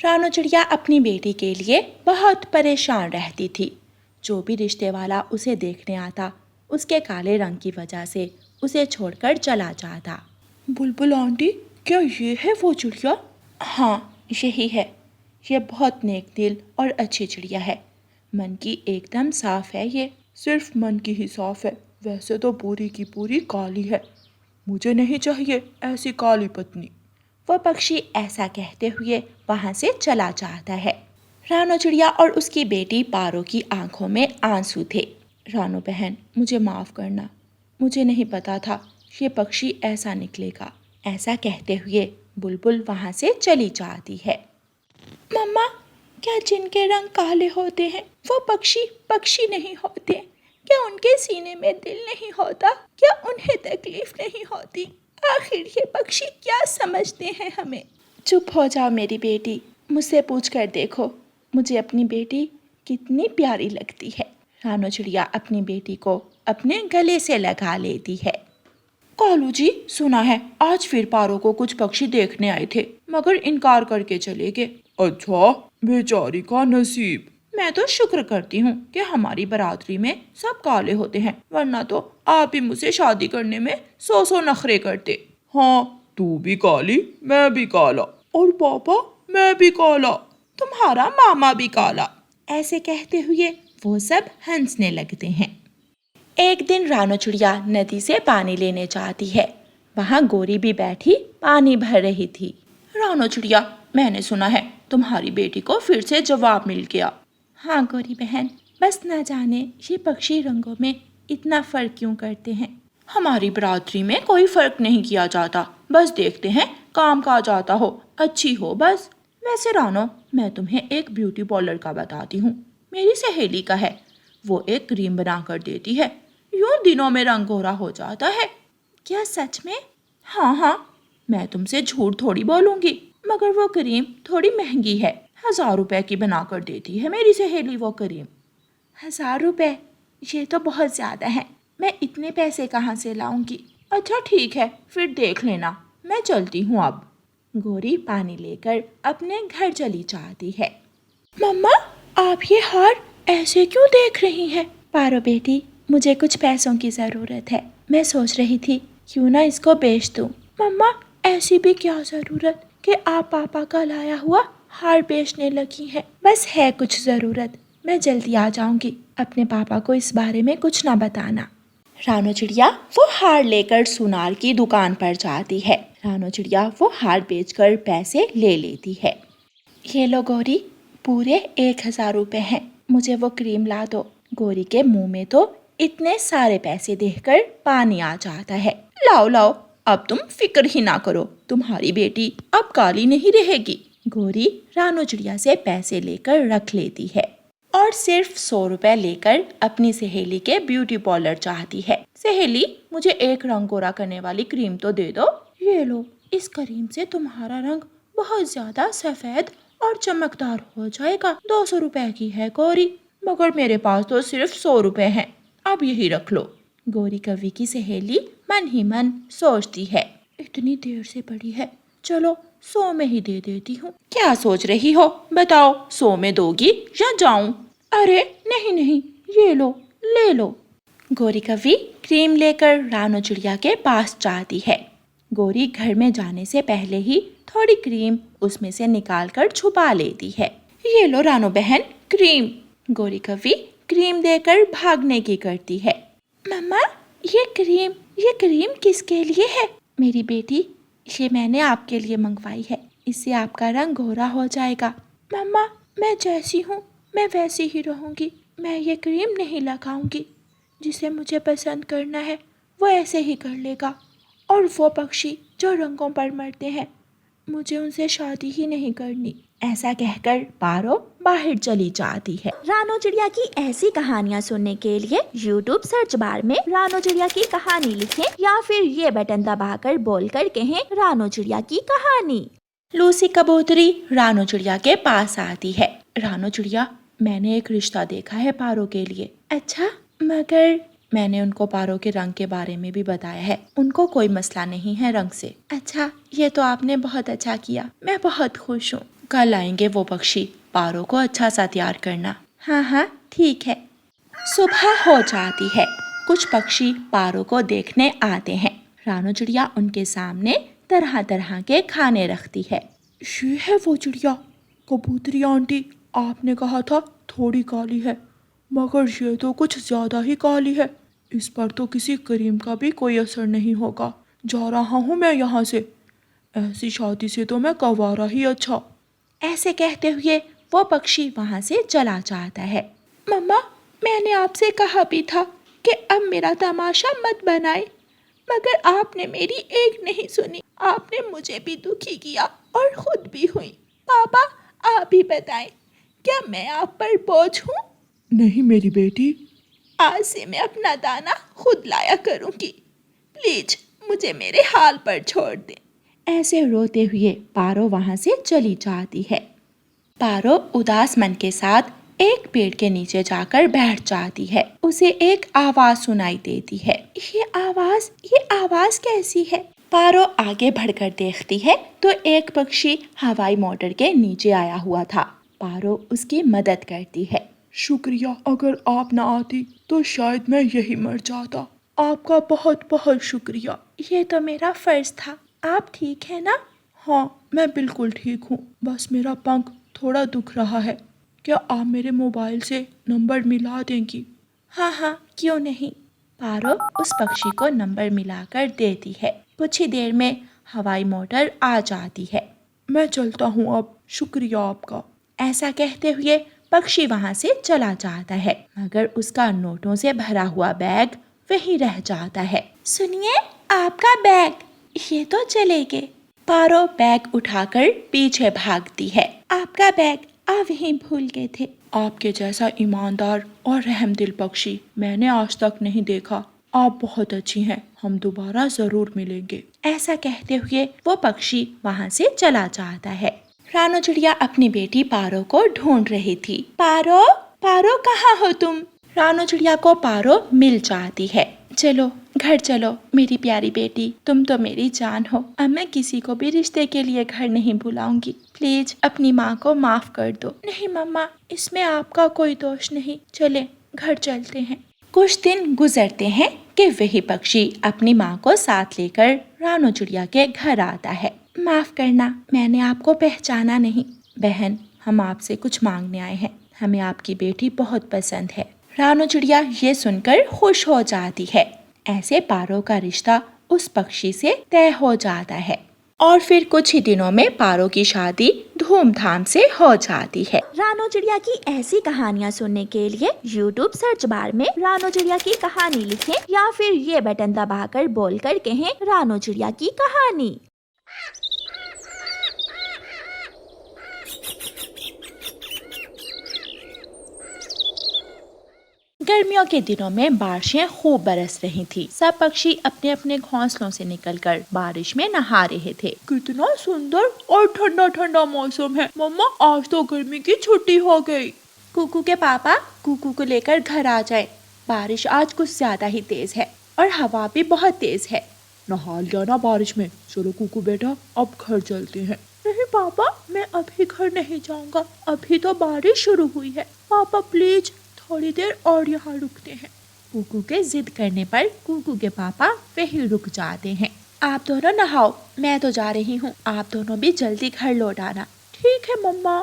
रानो चिड़िया अपनी बेटी के लिए बहुत परेशान रहती थी। जो भी रिश्ते वाला उसे देखने आता, उसके काले रंग की वजह से उसे छोड़कर चला जाता। बुलबुल आंटी, क्या ये है वो चिड़िया? हाँ, यही है। ये बहुत नेक दिल और अच्छी चिड़िया है। मन की एकदम साफ है ये। सिर्फ मन की ही साफ है, वैसे तो पूरी की पूरी काली है। मुझे नहीं चाहिए ऐसी काली पत्नी। वह पक्षी ऐसा कहते हुए वहां से चला जाता है। रानो चिड़िया और उसकी बेटी पारो की आंखों में आंसू थे। रानो बहन, मुझे माफ करना। मुझे नहीं पता था ये पक्षी ऐसा निकलेगा। ऐसा कहते हुए बुलबुल वहां से चली जाती है। मम्मा, क्या जिनके रंग काले होते हैं वो पक्षी पक्षी नहीं होते? क्या उनके सीने में दिल नहीं होता? क्या उन्हें तकलीफ नहीं होती? आखिर ये पक्षी क्या समझते हैं हमें? चुप हो जाओ मेरी बेटी, मुझसे पूछ कर देखो मुझे अपनी बेटी कितनी प्यारी लगती है। रानो चिड़िया अपनी बेटी को अपने गले से लगा लेती है। कालू जी, सुना है आज फिर पारो को कुछ पक्षी देखने आए थे, मगर इनकार करके चले गए। अच्छा, बेचारी का नसीब। मैं तो शुक्र करती हूँ कि हमारी बरादरी में सब काले होते हैं, वरना तो आप ही मुझसे शादी करने में सौ नखरे करते। हाँ, तू भी काली, मैं भी काला, और पापा मैं भी काला, तुम्हारा मामा भी काला। ऐसे कहते हुए वो सब हंसने लगते हैं। एक दिन रानो चिड़िया नदी से पानी लेने जाती है। वहाँ गोरी भी बैठी पानी भर रही थी। रानो चिड़िया, मैंने सुना है तुम्हारी बेटी को फिर से जवाब मिल गया। हाँ गोरी बहन, बस न जाने ये पक्षी रंगों में इतना फर्क क्यों करते हैं। हमारी बरादरी में कोई फर्क नहीं किया जाता, बस देखते हैं काम काज आता हो, अच्छी हो बस। वैसे रानो, मैं तुम्हें एक ब्यूटी पार्लर का बताती हूँ, मेरी सहेली का है। वो एक क्रीम बना कर देती है, यूं दिनों में रंग गोरा हो जाता है। क्या सच में? हाँ हाँ, मैं तुमसे झूठ थोड़ी बोलूंगी, मगर वो क्रीम थोड़ी महंगी है। 1000 रुपए की बना कर देती है मेरी सहेली वो क्रीम। 1000 रुपए? ये तो बहुत ज्यादा है, मैं इतने पैसे कहाँ से लाऊंगी। अच्छा ठीक है, फिर देख लेना, मैं चलती हूँ अब। गोरी पानी लेकर अपने घर चली जाती है। मम्मा, आप ये हार ऐसे क्यों देख रही हैं? पारो बेटी, मुझे कुछ पैसों की ज़रूरत है, मैं सोच रही थी क्यों ना इसको बेच दूं। मम्मा, ऐसी भी क्या ज़रूरत कि आप पापा का लाया हुआ हार बेचने लगी हैं। बस है कुछ ज़रूरत, मैं जल्दी आ जाऊंगी। अपने पापा को इस बारे में कुछ ना बताना। रानो चिड़िया वो हार लेकर सुनार की दुकान पर जाती है। रानो चिड़िया वो हार बेचकर पैसे ले लेती है। ये लो गोरी, पूरे 1000 रुपए हैं, मुझे वो क्रीम ला दो। गोरी के मुंह में तो इतने सारे पैसे देखकर पानी आ जाता है। लाओ लाओ, अब तुम फिक्र ही ना करो, तुम्हारी बेटी अब काली नहीं रहेगी। गोरी रानो चिड़िया से पैसे लेकर रख लेती है और सिर्फ 100 रुपए लेकर अपनी सहेली के ब्यूटी पार्लर चाहती है। सहेली, मुझे एक रंग गोरा करने वाली क्रीम तो दे दो। ये लो, इस क्रीम से तुम्हारा रंग बहुत ज्यादा सफेद और चमकदार हो जाएगा। 200 रुपए की है गोरी, मगर मेरे पास तो सिर्फ 100 रुपए हैं, अब यही रख लो। गोरी कवि की सहेली मन ही मन सोचती है, इतनी देर से पड़ी है, चलो 100 में ही दे देती हूँ। क्या सोच रही हो, बताओ, 100 में दोगी या जाऊं? अरे नहीं नहीं, ये लो, ले लो। गोरी कवि क्रीम लेकर रानो चिड़िया के पास जाती है। गोरी घर में जाने से पहले ही थोड़ी क्रीम उसमें से निकालकर छुपा लेती है। ये लो रानो बहन, क्रीम। गोरी कवि क्रीम देकर भागने की करती है। मम्मा, ये क्रीम किसके लिए है? मेरी बेटी, ये मैंने आपके लिए मंगवाई है, इससे आपका रंग गोरा हो जाएगा। मम्मा, मैं जैसी हूँ मैं वैसी ही रहूँगी, मैं ये क्रीम नहीं लगाऊंगी। जिसे मुझे पसंद करना है वो ऐसे ही कर लेगा, और वो पक्षी जो रंगों पर मरते हैं, मुझे उनसे शादी ही नहीं करनी। ऐसा कहकर पारो बाहर चली जाती है। रानो चिड़िया की ऐसी कहानियाँ सुनने के लिए YouTube सर्च बार में रानो चिड़िया की कहानी लिखें या फिर ये बटन दबाकर बोलकर कहें रानो चिड़िया की कहानी। लूसी कबूतरी रानो चिड़िया के पास आती है। रानो चिड़िया, मैंने एक रिश्ता देखा है पारो के लिए। अच्छा, मगर मैंने उनको पारो के रंग के बारे में भी बताया है, उनको कोई मसला नहीं है रंग से। अच्छा, ये तो आपने बहुत अच्छा किया, मैं बहुत खुश हूँ। कल आएंगे वो पक्षी, पारो को अच्छा सा तैयार करना। हाँ हाँ ठीक है। सुबह हो जाती है। कुछ पक्षी पारो को देखने आते हैं। रानो चिड़िया उनके सामने तरह तरह के खाने रखती है। ये है वो चिड़िया, कबूतरी आंटी, आपने कहा था थोड़ी काली है, मगर ये तो कुछ ज्यादा ही काली है। इस पर तो किसी क्रीम का भी कोई असर नहीं होगा। जा रहा हूँ मैं यहाँ से, ऐसी शादी से तो मैं कवारा ही अच्छा। ऐसे कहते हुए वो पक्षी वहां से चला जाता है। मम्मा, मैंने आपसे कहा भी था कि अब मेरा तमाशा मत बनाए, मगर आपने मेरी एक नहीं सुनी। आपने मुझे भी दुखी किया और खुद भी हुई। पापा, आप ही बताएं, क्या मैं आप पर बोझ हूँ? नहीं मेरी बेटी, आज से मैं अपना दाना खुद लाया करूंगी। प्लीज मुझे मेरे हाल पर छोड़ दें। ऐसे रोते हुए पारो वहां से चली जाती है। पारो उदास मन के साथ एक पेड़ के नीचे जाकर बैठ जाती है। उसे एक आवाज सुनाई देती है। ये आवाज कैसी है? पारो आगे बढ़कर देखती है तो एक पक्षी हवाई मोटर के नीचे आया हुआ था। पारो उसकी मदद करती है। शुक्रिया, अगर आप न आती तो शायद मैं यही मर जाता। आपका बहुत बहुत शुक्रिया। ये तो मेरा फर्ज था। आप ठीक है ना? हाँ, मैं बिल्कुल ठीक हूँ, बस मेरा पंख थोड़ा दुख रहा है। क्या आप मेरे मोबाइल से नंबर मिला देंगी? हाँ हाँ, क्यों नहीं। पारो उस पक्षी को नंबर मिलाकर देती है। कुछ ही देर में हवाई मोटर आ जाती है। मैं चलता हूँ अब, शुक्रिया आपका। ऐसा कहते हुए पक्षी वहां से चला जाता है, मगर उसका नोटों से भरा हुआ बैग वहीं रह जाता है। सुनिए, आपका बैग, ये तो चले गए। पारो बैग उठाकर पीछे भागती है। आपका बैग आप वहीं भूल गए थे। आपके जैसा ईमानदार और रहमदिल पक्षी मैंने आज तक नहीं देखा। आप बहुत अच्छी हैं, हम दोबारा जरूर मिलेंगे। ऐसा कहते हुए वो पक्षी वहां से चला जाता है। रानो चिड़िया अपनी बेटी पारो को ढूंढ रही थी। पारो, पारो कहाँ हो तुम? रानो चिड़िया को पारो मिल जाती है। चलो घर चलो मेरी प्यारी बेटी, तुम तो मेरी जान हो। अब मैं किसी को भी रिश्ते के लिए घर नहीं बुलाऊंगी। प्लीज अपनी माँ को माफ कर दो। नहीं मम्मा, इसमें आपका कोई दोष नहीं। चले घर चलते हैं। कुछ दिन गुजरते हैं कि वही पक्षी अपनी माँ को साथ लेकर रानो चिड़िया के घर आता है। माफ करना, मैंने आपको पहचाना नहीं। बहन, हम आपसे कुछ मांगने आए हैं। हमें आपकी बेटी बहुत पसंद है। रानो चिड़िया ये सुनकर खुश हो जाती है। ऐसे पारो का रिश्ता उस पक्षी से तय हो जाता है और फिर कुछ ही दिनों में पारो की शादी धूमधाम से हो जाती है। रानो चिड़िया की ऐसी कहानियाँ सुनने के लिए YouTube सर्च बार में रानो चिड़िया की कहानी लिखें या फिर ये बटन दबाकर बोलकर कहें रानो चिड़िया की कहानी। गर्मियों के दिनों में बारिशें खूब बरस रही थी। सब पक्षी अपने अपने घोंसलों से निकलकर बारिश में नहा रहे थे। कितना सुंदर और ठंडा ठंडा मौसम है। मम्मा, आज तो गर्मी की छुट्टी हो गई। कुकू के पापा कुकू को लेकर घर आ जाए। बारिश आज कुछ ज्यादा ही तेज है और हवा भी बहुत तेज है। नहा लिया ना बारिश में। चलो कुकू बेटा, अब घर चलते हैं। नहीं पापा, मैं अभी घर नहीं जाऊंगा, अभी तो बारिश शुरू हुई है। पापा प्लीज थोड़ी देर और यहाँ रुकते हैं। कुकू के जिद करने पर कुकू के पापा वहीं रुक जाते हैं। आप दोनों नहाओ, मैं तो जा रही हूँ। आप दोनों भी जल्दी घर लौट आना। ठीक है मम्मा।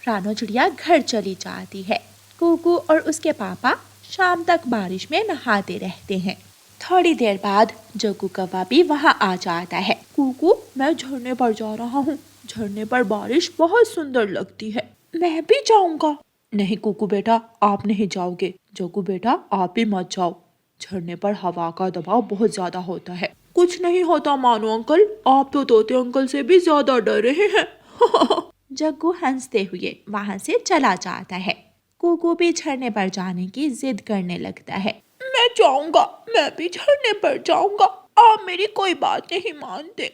रानो चिड़िया घर चली जाती है। कुकू और उसके पापा शाम तक बारिश में नहाते रहते हैं। थोड़ी देर बाद जोगू कौवा भी वहाँ आ जाता है। कुकू, मैं झरने पर जा रहा हूँ। झरने पर बारिश बहुत सुंदर लगती है। मैं भी जाऊंगा। नहीं कुकू बेटा, आप नहीं जाओगे। जोगू बेटा, आप भी मत जाओ। झरने पर हवा का दबाव बहुत ज्यादा होता है। कुछ नहीं होता मानो अंकल, आप तो तोते अंकल से भी ज्यादा डर रहे हैं। जग्गू हंसते हुए वहां से चला जाता है। कुकू भी झरने पर जाने की जिद करने लगता है। मैं जाऊंगा, मैं भी झरने पर जाऊंगा। आप मेरी कोई बात नहीं मानते।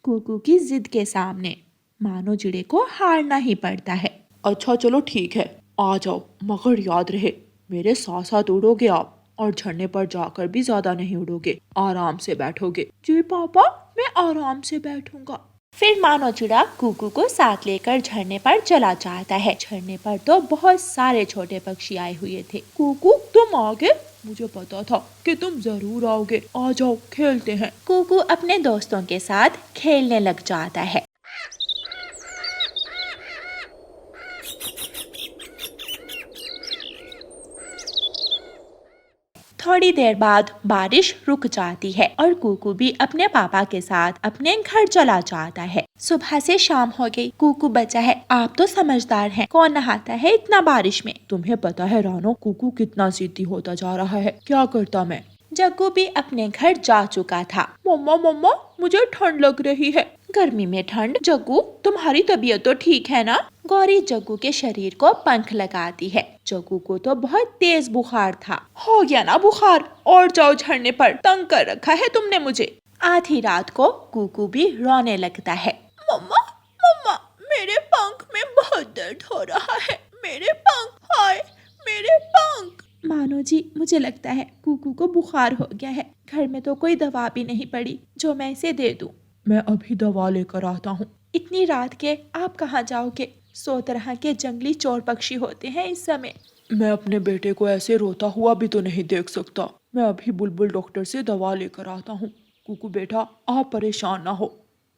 कुकू की जिद के सामने मानो चिड़े को हारना ही पड़ता है। अच्छा चलो ठीक है, आ जाओ, मगर याद रहे मेरे साथ साथ उड़ोगे आप, और झरने पर जाकर भी ज्यादा नहीं उड़ोगे, आराम से बैठोगे। जी पापा, मैं आराम से बैठूंगा। फिर मानो चिड़ा कुकू को साथ लेकर झरने पर चला जाता है। झरने पर तो बहुत सारे छोटे पक्षी आए हुए थे। कुकू तुम आ गए, मुझे पता था कि तुम जरूर आओगे। आ जाओ खेलते हैं। कुकू अपने दोस्तों के साथ खेलने लग जाता है। थोड़ी देर बाद बारिश रुक जाती है और कुकू भी अपने पापा के साथ अपने घर चला जाता है। सुबह से शाम हो गई। कुकू बचा है। आप तो समझदार हैं, कौन नहाता है इतना बारिश में। तुम्हें पता है रानो, कुकू कितना जिद्दी होता जा रहा है। क्या करता मैं। जग्गू भी अपने घर जा चुका था। मम्मा मम्मा मुझे ठंड लग रही है। गर्मी में ठंड? जग्गू तुम्हारी तबीयत तो ठीक है ना? गौरी जग्गू के शरीर को पंख लगाती है। जग्गू को तो बहुत तेज बुखार था। हो गया ना बुखार, और जाओ झरने पर, तंग कर रखा है तुमने मुझे। आधी रात को कुकू भी रोने लगता है। मम्मा मम्मा मेरे पंख में बहुत दर्द हो रहा है। मेरे पंख, हाय मेरे पंख। मानो जी, मुझे लगता है कुकू को बुखार हो गया है। घर में तो कोई दवा भी नहीं पड़ी जो मैं इसे दे दूं। मैं अभी दवा लेकर आता हूँ। इतनी रात के आप कहाँ जाओगे? 100 तरह के जंगली चोर पक्षी होते हैं इस समय। मैं अपने बेटे को ऐसे रोता हुआ भी तो नहीं देख सकता। मैं अभी बुलबुल डॉक्टर से दवा लेकर आता हूँ। कुकू बेटा, आप परेशान ना हो,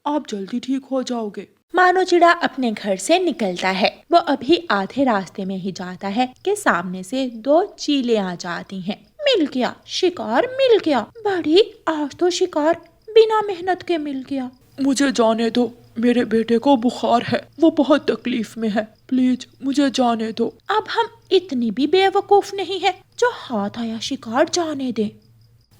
आप जल्दी ठीक हो जाओगे। मानो चिड़ा अपने घर से निकलता है। वो अभी आधे रास्ते में ही जाता है कि सामने से 2 चीलें आ जाती हैं। मिल गया शिकार, मिल गया। बड़ी आज तो शिकार बिना मेहनत के मिल गया। मुझे जाने दो, मेरे बेटे को बुखार है, वो बहुत तकलीफ में है। प्लीज मुझे जाने दो। अब हम इतनी भी बेवकूफ नहीं है जो हाथ आया शिकार जाने दे।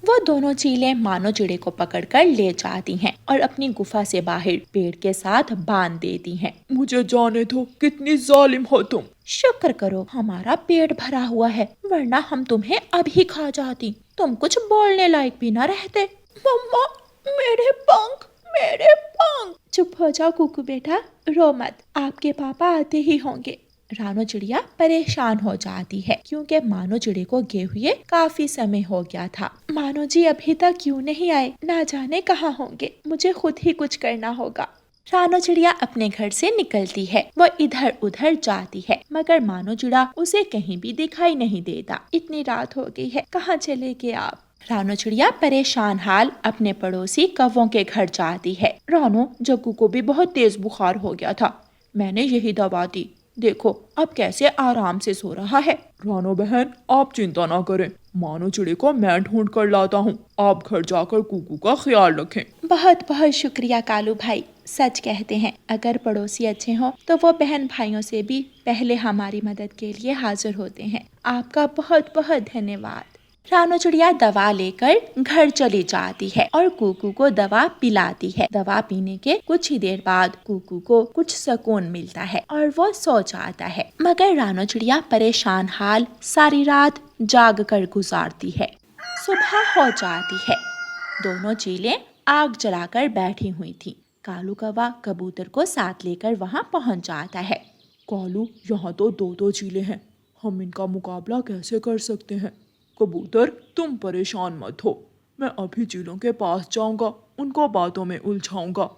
वो दोनों चीलें मानो चिड़े को पकड़कर ले जाती हैं और अपनी गुफा से बाहर पेड़ के साथ बांध देती हैं। मुझे जाने दो, कितनी जालिम हो तुम। शुक्र करो हमारा पेट भरा हुआ है, वरना हम तुम्हें अभी खा जाती। तुम कुछ बोलने लायक भी न रहते। मम्मा मेरे पंख, मेरे पंख। चुप हो जाओ कुकू बेटा, रो मत, आपके पापा आते ही होंगे। रानो चिड़िया परेशान हो जाती है क्योंकि मानो चिड़े को गए हुए काफी समय हो गया था। मानो जी अभी तक क्यों नहीं आए? ना जाने कहाँ होंगे। मुझे खुद ही कुछ करना होगा। रानो चिड़िया अपने घर से निकलती है। वो इधर उधर जाती है मगर मानो चिड़ा उसे कहीं भी दिखाई नहीं देता। इतनी रात हो गई है, कहाँ चले गए आप? रानो चिड़िया परेशान हाल अपने पड़ोसी कौवों के घर जाती है। रानो, जग्गू को भी बहुत तेज बुखार हो गया था, मैंने यही दवा दी, देखो अब कैसे आराम से सो रहा है। रानो बहन, आप चिंता ना करें, मानो चिड़े को मैं ढूंढ कर लाता हूँ। आप घर जाकर कुकू का ख्याल रखें। बहुत बहुत शुक्रिया कालू भाई। सच कहते हैं, अगर पड़ोसी अच्छे हों तो वो बहन भाइयों से भी पहले हमारी मदद के लिए हाजिर होते हैं। आपका बहुत बहुत धन्यवाद। रानो चिड़िया दवा लेकर घर चली जाती है और कुकू को दवा पिलाती है। दवा पीने के कुछ ही देर बाद कुकू को कुछ सुकून मिलता है और वो सो जाता है। मगर रानो चिड़िया परेशान हाल सारी रात जाग कर गुजारती है। सुबह हो जाती है। दोनों चीलें आग जलाकर बैठी हुई थी। कालू कौवा कबूतर को साथ लेकर वहाँ पहुँच जाता है। कालू, यहाँ तो 2 चीलें हैं, हम इनका मुकाबला कैसे कर सकते हैं? कबूतर, तुम परेशान मत हो, मैं अभी चीलों के पास जाऊंगा, उनको बातों में उलझाऊंगा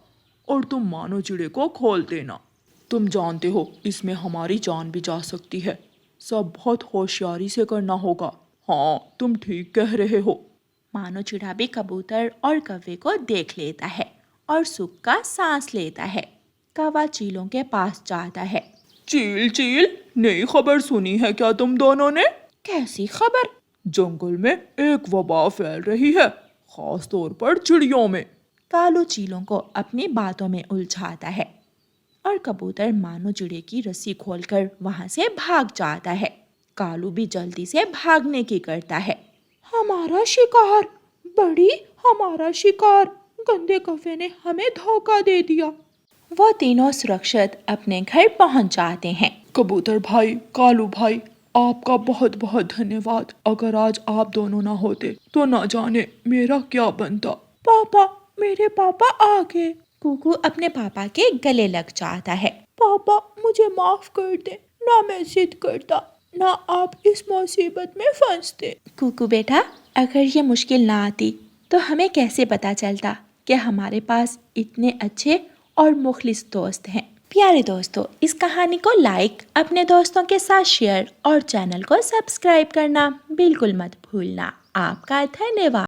और तुम मानो चिड़े को खोल देना। तुम जानते हो इसमें हमारी जान भी जा सकती है, सब बहुत होशियारी से करना होगा। हाँ, तुम ठीक कह रहे हो। मानो चिड़ा भी कबूतर और कौवे को देख लेता है और सुख का सांस लेता है। कौवा चीलों के पास जाता है। चील चील, नई खबर सुनी है क्या तुम दोनों ने? कैसी खबर? जंगल में एक वबा फैल रही है, खास तौर पर चिड़ियों में। कालू चीलों को अपनी बातों में उलझाता है और कबूतर मानो चिड़े की रस्सी खोलकर वहां से भाग जाता है। कालू भी जल्दी से भागने की करता है। हमारा शिकार, बड़ी हमारा शिकार, गंदे कौवे ने हमें धोखा दे दिया। वो तीनों सुरक्षित अपने घर पहुंच जाते हैं। कबूतर भाई, कालू भाई, आपका बहुत बहुत धन्यवाद। अगर आज आप दोनों ना होते तो ना जाने मेरा क्या बनता। पापा, मेरे पापा आ गए। कुकू अपने पापा के गले लग जाता है। पापा, मुझे माफ कर दे, ना मैं जिद करता, ना आप इस मुसीबत में फंसते। कुकू बेटा, अगर ये मुश्किल ना आती तो हमें कैसे पता चलता कि हमारे पास इतने अच्छे और मुखलिस दोस्त हैं। प्यारे दोस्तों, इस कहानी को लाइक, अपने दोस्तों के साथ शेयर और चैनल को सब्सक्राइब करना बिल्कुल मत भूलना। आपका धन्यवाद।